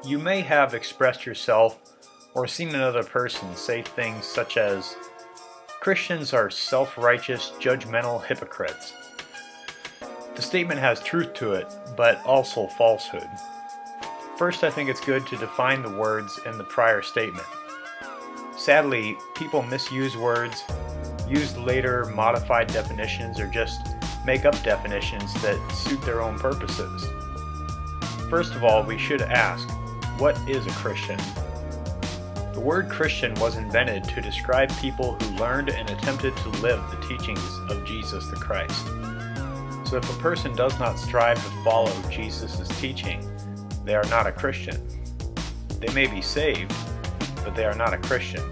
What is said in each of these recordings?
You may have expressed yourself or seen another person say things such as, "Christians are self-righteous, judgmental hypocrites." The statement has truth to it, but also falsehood. First, I think it's good to define the words in the prior statement. Sadly, people misuse words, use later modified definitions, or just make up definitions that suit their own purposes. First of all, we should ask, what is a Christian? The word Christian was invented to describe people who learned and attempted to live the teachings of Jesus the Christ. So if a person does not strive to follow Jesus' teaching, they are not a Christian. They may be saved, but they are not a Christian.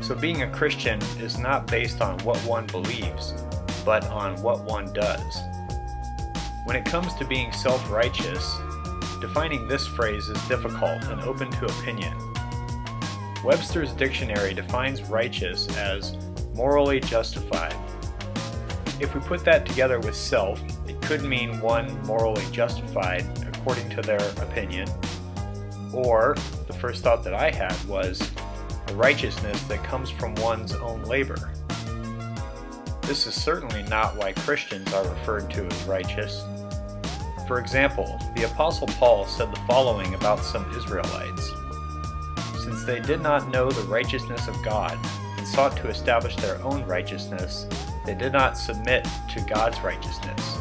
So being a Christian is not based on what one believes, but on what one does. When it comes to being self-righteous, defining this phrase is difficult and open to opinion. Webster's dictionary defines righteous as morally justified. If we put that together with self, it could mean one morally justified according to their opinion, or the first thought that I had was a righteousness that comes from one's own labor. This is certainly not why Christians are referred to as righteous. For example, the Apostle Paul said the following about some Israelites. Since they did not know the righteousness of God and sought to establish their own righteousness, they did not submit to God's righteousness.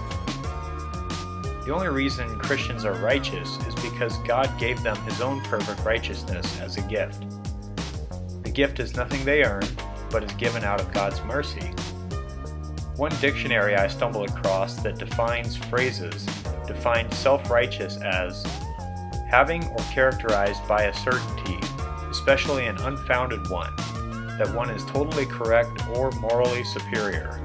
The only reason Christians are righteous is because God gave them His own perfect righteousness as a gift. The gift is nothing they earn, but is given out of God's mercy. One dictionary I stumbled across that defines phrases defined self-righteous as having or characterized by a certainty, especially an unfounded one, that one is totally correct or morally superior.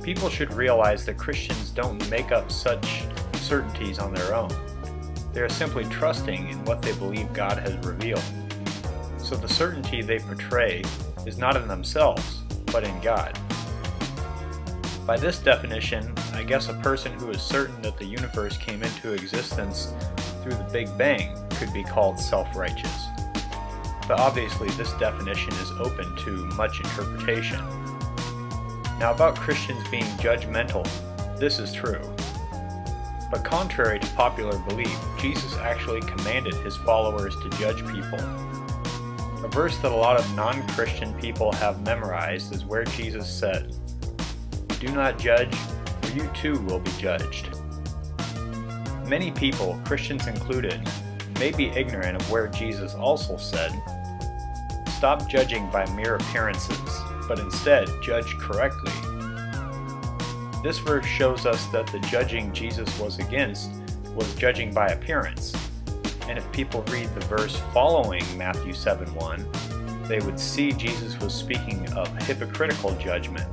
People should realize that Christians don't make up such certainties on their own. They are simply trusting in what they believe God has revealed. So the certainty they portray is not in themselves, but in God. By this definition, I guess a person who is certain that the universe came into existence through the Big Bang could be called self-righteous. But obviously this definition is open to much interpretation. Now about Christians being judgmental, this is true. But contrary to popular belief, Jesus actually commanded His followers to judge people. A verse that a lot of non-Christian people have memorized is where Jesus said, "Do not judge, or you too will be judged." Many people, Christians included, may be ignorant of where Jesus also said, "Stop judging by mere appearances, but instead judge correctly." This verse shows us that the judging Jesus was against was judging by appearance. And if people read the verse following Matthew 7:1, they would see Jesus was speaking of hypocritical judgment.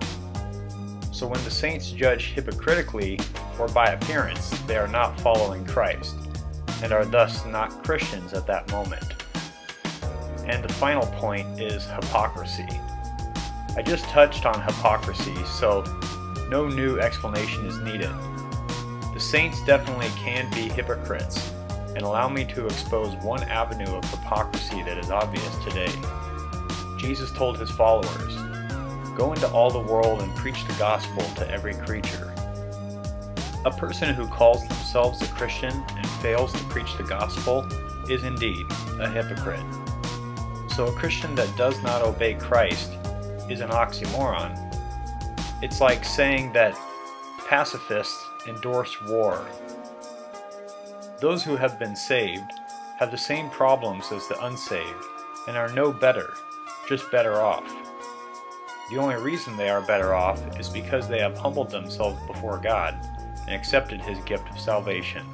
So when the saints judge hypocritically or by appearance, they are not following Christ, and are thus not Christians at that moment. And the final point is hypocrisy. I just touched on hypocrisy, so no new explanation is needed. The saints definitely can be hypocrites, and allow me to expose one avenue of hypocrisy that is obvious today. Jesus told His followers, "Go into all the world and preach the gospel to every creature." A person who calls themselves a Christian and fails to preach the gospel is indeed a hypocrite. So a Christian that does not obey Christ is an oxymoron. It's like saying that pacifists endorse war. Those who have been saved have the same problems as the unsaved and are no better, just better off. The only reason they are better off is because they have humbled themselves before God and accepted His gift of salvation.